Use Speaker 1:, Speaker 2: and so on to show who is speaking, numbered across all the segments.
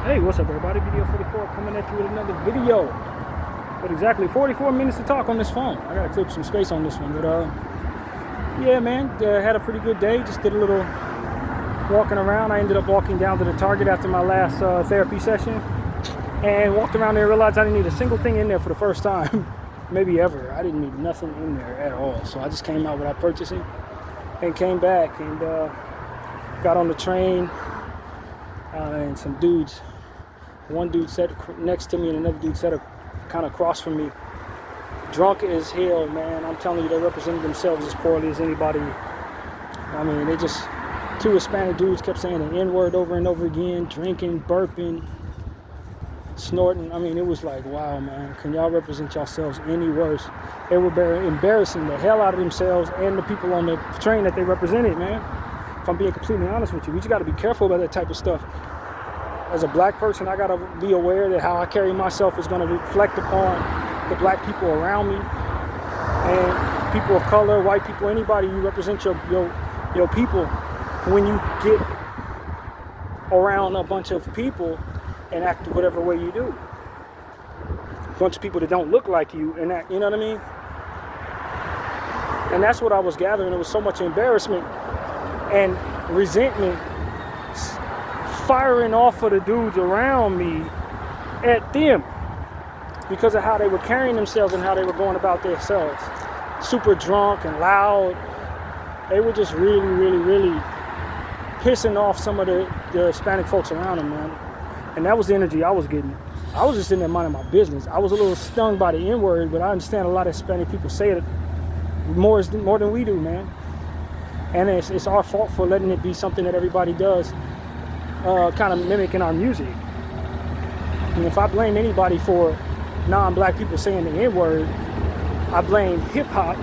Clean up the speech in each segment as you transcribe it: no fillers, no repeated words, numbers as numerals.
Speaker 1: Hey, what's up everybody? Video 44 coming at you with another video. But exactly 44 minutes to talk on this phone. I gotta clip some space on this one. But yeah man, had a pretty good day. Just did a little walking around. I ended up walking down to the Target after my last therapy session. And walked around there and realized I didn't need a single thing in there for the first time. Maybe ever. I didn't need nothing in there at all. So I just came out without purchasing. And came back and got on the train. And some dudes, one dude sat next to me and another dude sat kind of across from me, drunk as hell, man. I'm telling you, they represented themselves as poorly as anybody. I mean, they just, two Hispanic dudes kept saying the N-word over and over again, drinking, burping, snorting. I mean, it was like, wow, man, can y'all represent yourselves any worse? They were embarrassing the hell out of themselves and the people on the train that they represented, man. If I'm being completely honest with you, we just got to be careful about that type of stuff. As a black person, I got to be aware that how I carry myself is going to reflect upon the black people around me and people of color, white people, anybody. You represent your people. When you get around a bunch of people and act whatever way you do, a bunch of people that don't look like you and act, you know what I mean? And that's what I was gathering. There was so much embarrassment and resentment firing off of the dudes around me at them because of how they were carrying themselves and how they were going about themselves. Super drunk and loud. They were just really, really, really pissing off some of the Hispanic folks around them, man. And that was the energy I was getting. I was just in there minding my business. I was a little stung by the N-word, but I understand a lot of Hispanic people say it more than we do, man. And it's our fault for letting it be something that everybody does, kind of mimicking our music. And if I blame anybody for non-black people saying the N-word, I blame hip-hop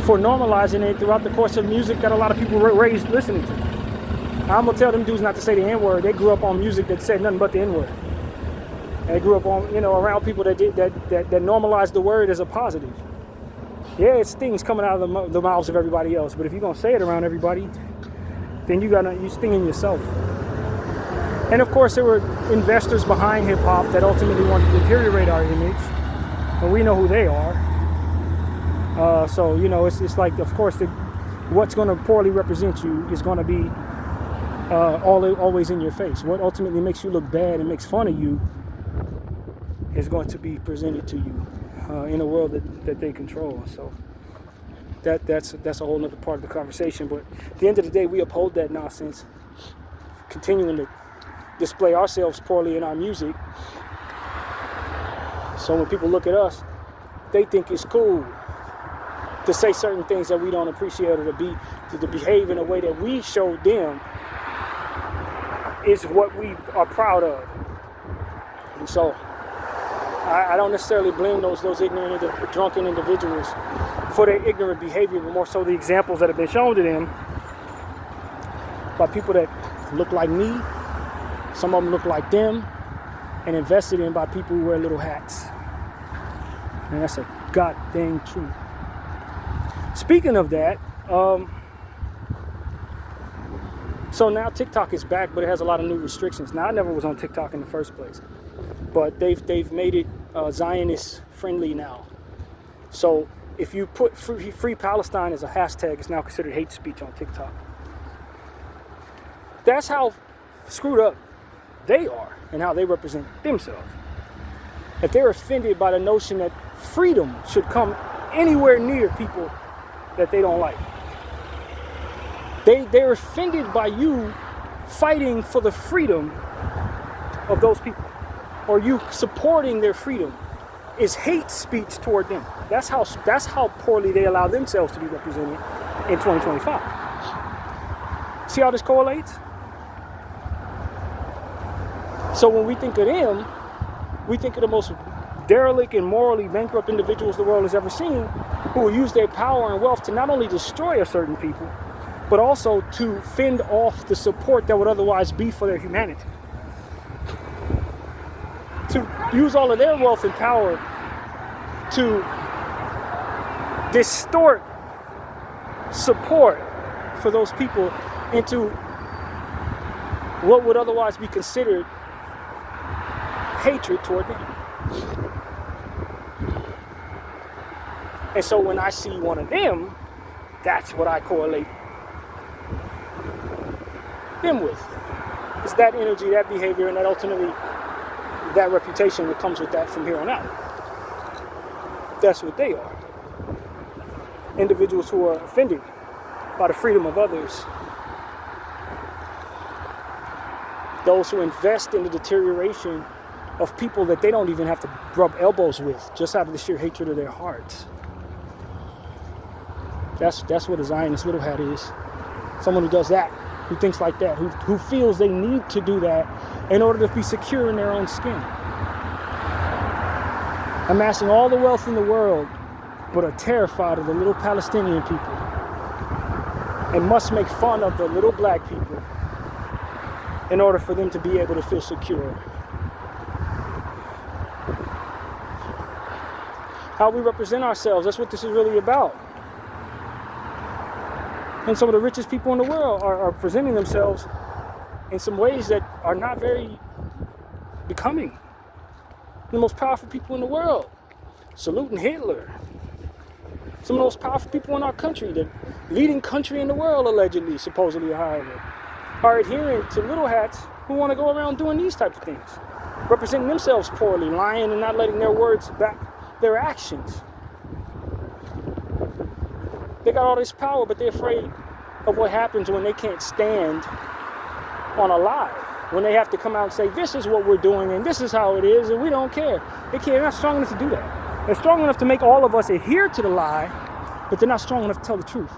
Speaker 1: for normalizing it throughout the course of music that a lot of people were raised listening to. I'm gonna tell them dudes not to say the N-word. They grew up on music that said nothing but the N-word. They grew up on, around people that normalized the word as a positive. Yeah, it stings coming out of the mouths of everybody else, but if you're gonna say it around everybody, then you stinging yourself. And of course, there were investors behind hip hop that ultimately wanted to deteriorate our image, and we know who they are. So it's like, of course, what's going to poorly represent you is going to be always in your face. What ultimately makes you look bad and makes fun of you is going to be presented to you in a world that they control. So that's a whole other part of the conversation. But at the end of the day, we uphold that nonsense, continuing to display ourselves poorly in our music. So when people look at us, they think it's cool to say certain things that we don't appreciate, or to behave in a way that we showed them is what we are proud of. And so I don't necessarily blame those ignorant, drunken individuals for their ignorant behavior, but more so the examples that have been shown to them by people that look like me, some of them look like them, and invested in by people who wear little hats. And that's a god dang truth. Speaking of that, so now TikTok is back, but it has a lot of new restrictions. Now, I never was on TikTok in the first place, but they've made it Zionist friendly now. So if you put free Palestine as a hashtag, it's now considered hate speech on TikTok. That's how screwed up they are and how they represent themselves. If they're offended by the notion that freedom should come anywhere near people that they don't like, they're offended by you fighting for the freedom of those people, or you supporting their freedom is hate speech toward them. That's how poorly they allow themselves to be represented in 2025. See how this correlates? So when we think of them, we think of the most derelict and morally bankrupt individuals the world has ever seen, who will use their power and wealth to not only destroy a certain people, but also to fend off the support that would otherwise be for their humanity. To use all of their wealth and power to distort support for those people into what would otherwise be considered hatred toward them. And so when I see one of them, that's what I correlate them with. It's that energy, that behavior, and that ultimately that reputation that comes with that from here on out. That's what they are. Individuals who are offended by the freedom of others. Those who invest in the deterioration of people that they don't even have to rub elbows with, just out of the sheer hatred of their hearts. That's what a Zionist little hat is. Someone who does that, who thinks like that, who feels they need to do that in order to be secure in their own skin. Amassing all the wealth in the world, but are terrified of the little Palestinian people and must make fun of the little black people in order for them to be able to feel secure. How we represent ourselves, that's what this is really about. And some of the richest people in the world are presenting themselves in some ways that are not very becoming. The most powerful people in the world, saluting Hitler. Some of the most powerful people in our country, the leading country in the world, allegedly, supposedly, however, are adhering to little hats who want to go around doing these types of things, representing themselves poorly, lying and not letting their words back their actions. They got all this power, but they're afraid of what happens when they can't stand on a lie. When they have to come out and say, this is what we're doing and this is how it is and we don't care. They're not strong enough to do that. They're strong enough to make all of us adhere to the lie, but they're not strong enough to tell the truth.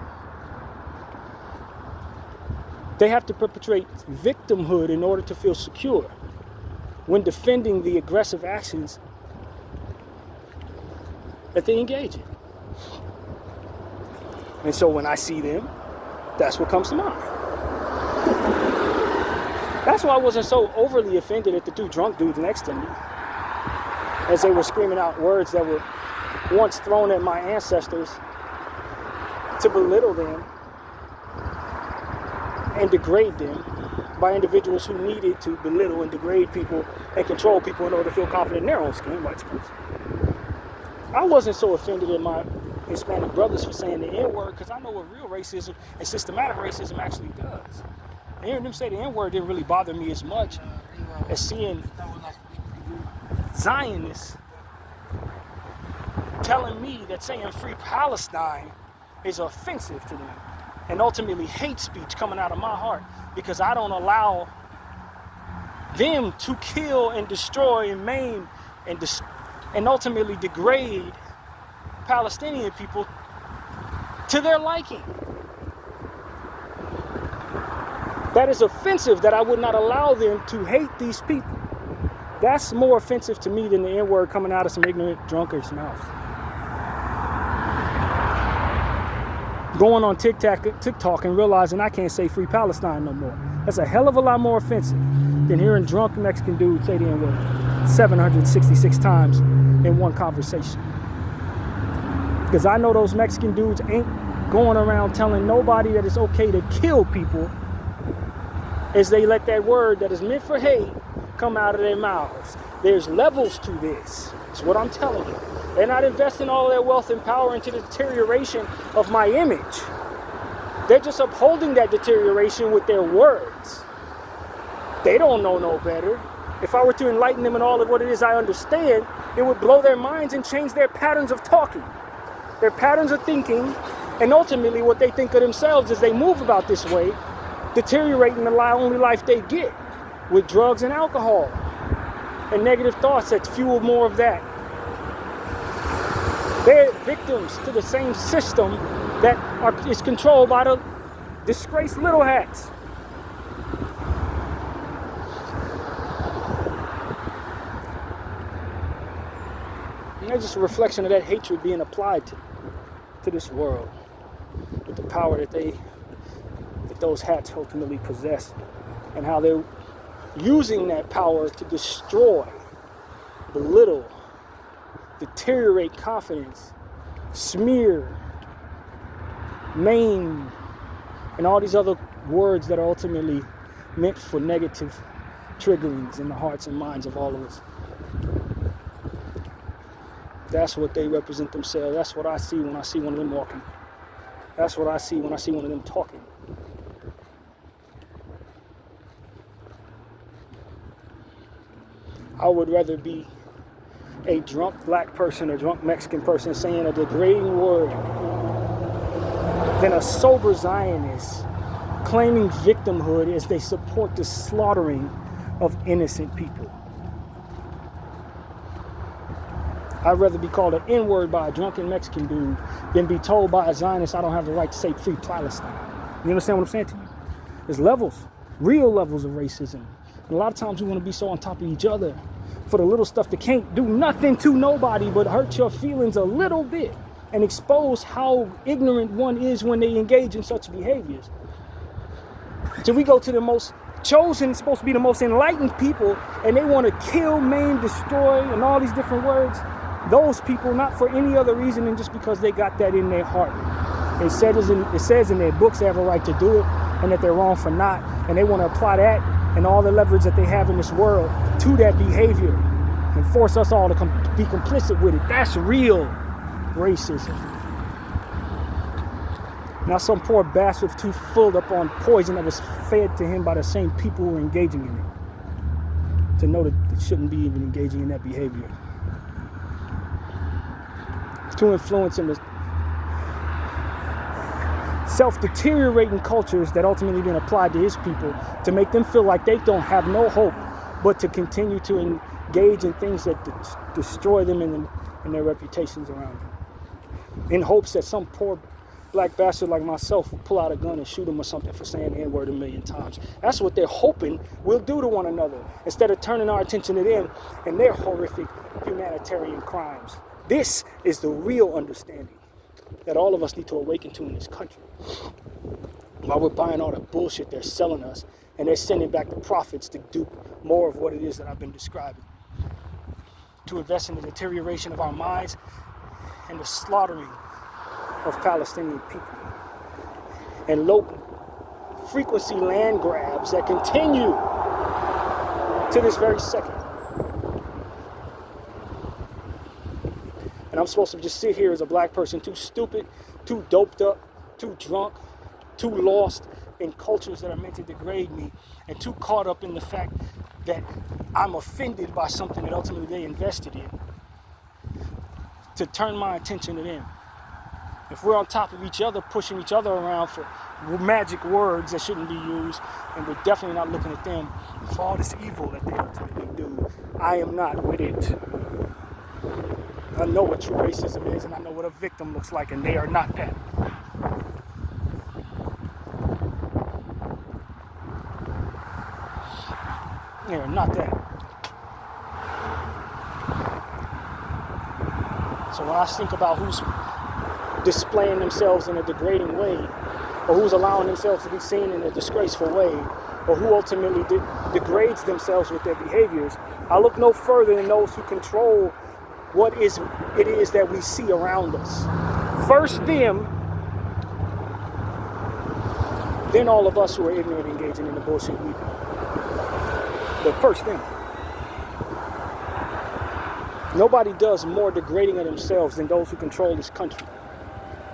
Speaker 1: They have to perpetrate victimhood in order to feel secure when defending the aggressive actions that they engage in. And so when I see them, that's what comes to mind. That's why I wasn't so overly offended at the two drunk dudes next to me, as they were screaming out words that were once thrown at my ancestors to belittle them and degrade them by individuals who needed to belittle and degrade people and control people in order to feel confident in their own skin, white space. I wasn't so offended at my Hispanic brothers for saying the N-word, because I know what real racism and systematic racism actually does. And hearing them say the N-word didn't really bother me as much as seeing Zionists telling me that saying free Palestine is offensive to them, and ultimately hate speech coming out of my heart, because I don't allow them to kill and destroy and maim and ultimately degrade Palestinian people to their liking. That is offensive, that I would not allow them to hate these people. That's more offensive to me than the N-word coming out of some ignorant drunkard's mouth. Going on TikTok and realizing I can't say free Palestine no more. That's a hell of a lot more offensive than hearing drunk Mexican dudes say the N-word 766 times in one conversation. Because I know those Mexican dudes ain't going around telling nobody that it's okay to kill people as they let that word that is meant for hate come out of their mouths. There's levels to this. That's what I'm telling you. They're not investing all their wealth and power into the deterioration of my image. They're just upholding that deterioration with their words. They don't know no better. If I were to enlighten them in all of what it is I understand, it would blow their minds and change their patterns of talking, their patterns of thinking, and ultimately what they think of themselves as they move about this way, deteriorating the only life they get with drugs and alcohol and negative thoughts that fuel more of that. They're victims to the same system that is controlled by the disgraced little hats. And they're just a reflection of that hatred being applied to this world with the power that those hats ultimately possess, and how they're using that power to destroy, belittle, deteriorate confidence, smear, maim, and all these other words that are ultimately meant for negative triggerings in the hearts and minds of all of us. That's what they represent themselves. That's what I see when I see one of them walking. That's what I see when I see one of them talking. I would rather be a drunk black person or drunk Mexican person saying a degrading word than a sober Zionist claiming victimhood as they support the slaughtering of innocent people. I'd rather be called an N-word by a drunken Mexican dude than be told by a Zionist I don't have the right to say free Palestine. You understand what I'm saying to you? There's levels, real levels of racism. And a lot of times we want to be so on top of each other for the little stuff that can't do nothing to nobody but hurt your feelings a little bit and expose how ignorant one is when they engage in such behaviors. So we go to the most chosen, supposed to be the most enlightened people, and they want to kill, maim, destroy, and all these different words. Those people, not for any other reason than just because they got that in their heart. It says in their books they have a right to do it, and that they're wrong for not. And they want to apply that and all the leverage that they have in this world to that behavior and force us all to be complicit with it. That's real racism. Now some poor bastard too filled up on poison that was fed to him by the same people who were engaging in it to know that they shouldn't be even engaging in that behavior. To influence in the self-deteriorating cultures that ultimately been applied to his people to make them feel like they don't have no hope but to continue to engage in things that destroy them and their reputations around them. In hopes that some poor black bastard like myself will pull out a gun and shoot him or something for saying the N-word 1,000,000 times. That's what they're hoping we'll do to one another instead of turning our attention to them and their horrific humanitarian crimes. This is the real understanding that all of us need to awaken to in this country. While we're buying all the bullshit they're selling us, and they're sending back the profits to do more of what it is that I've been describing. To invest in the deterioration of our minds and the slaughtering of Palestinian people. And low frequency land grabs that continue to this very second. And I'm supposed to just sit here as a black person too stupid, too doped up, too drunk, too lost in cultures that are meant to degrade me, and too caught up in the fact that I'm offended by something that ultimately they invested in, to turn my attention to them. If we're on top of each other, pushing each other around for magic words that shouldn't be used, and we're definitely not looking at them for all this evil that they ultimately do, I am not with it. I know what true racism is, and I know what a victim looks like, and they are not that. They are not that. So when I think about who's displaying themselves in a degrading way, or who's allowing themselves to be seen in a disgraceful way, or who ultimately degrades themselves with their behaviors, I look no further than those who control what it is that we see around us. First them, then all of us who are ignorant engaging in the bullshit we do. But first them. Nobody does more degrading of themselves than those who control this country,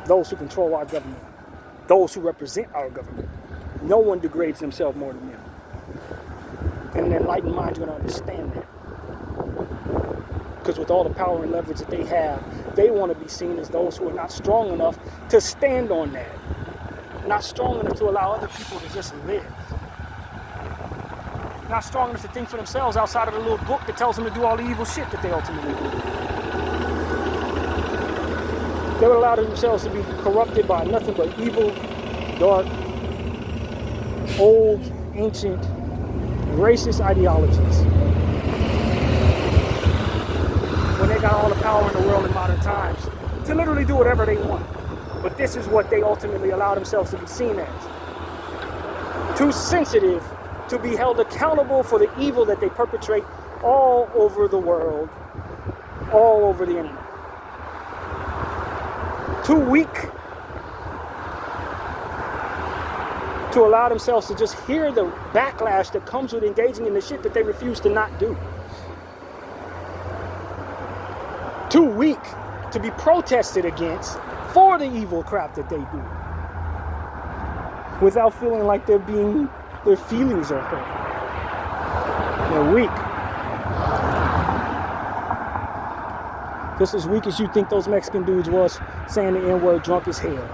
Speaker 1: those who control our government, those who represent our government. No one degrades themselves more than them. And an enlightened mind is going to understand that. Because with all the power and leverage that they have, they want to be seen as those who are not strong enough to stand on that. Not strong enough to allow other people to just live. Not strong enough to think for themselves outside of the little book that tells them to do all the evil shit that they ultimately do. They would allow themselves to be corrupted by nothing but evil, dark, old, ancient, racist ideologies. When they got all the power in the world in modern times to literally do whatever they want. But this is what they ultimately allow themselves to be seen as. Too sensitive to be held accountable for the evil that they perpetrate all over the world, all over the internet. Too weak to allow themselves to just hear the backlash that comes with engaging in the shit that they refuse to not do. Too weak to be protested against for the evil crap that they do, without feeling like their feelings are hurt. They're weak. Just as weak as you think those Mexican dudes was saying the N-word drunk as hell.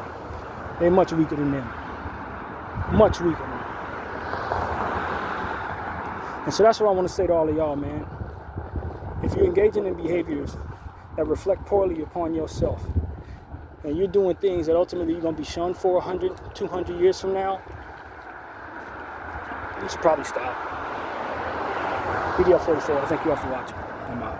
Speaker 1: They're much weaker than them. Much weaker than them. And so that's what I want to say to all of y'all, man. If you're engaging in behaviors that reflect poorly upon yourself, and you're doing things that ultimately you're going to be shunned for 100, 200 years from now, you should probably stop. PDL 44, thank you all for watching. I'm out.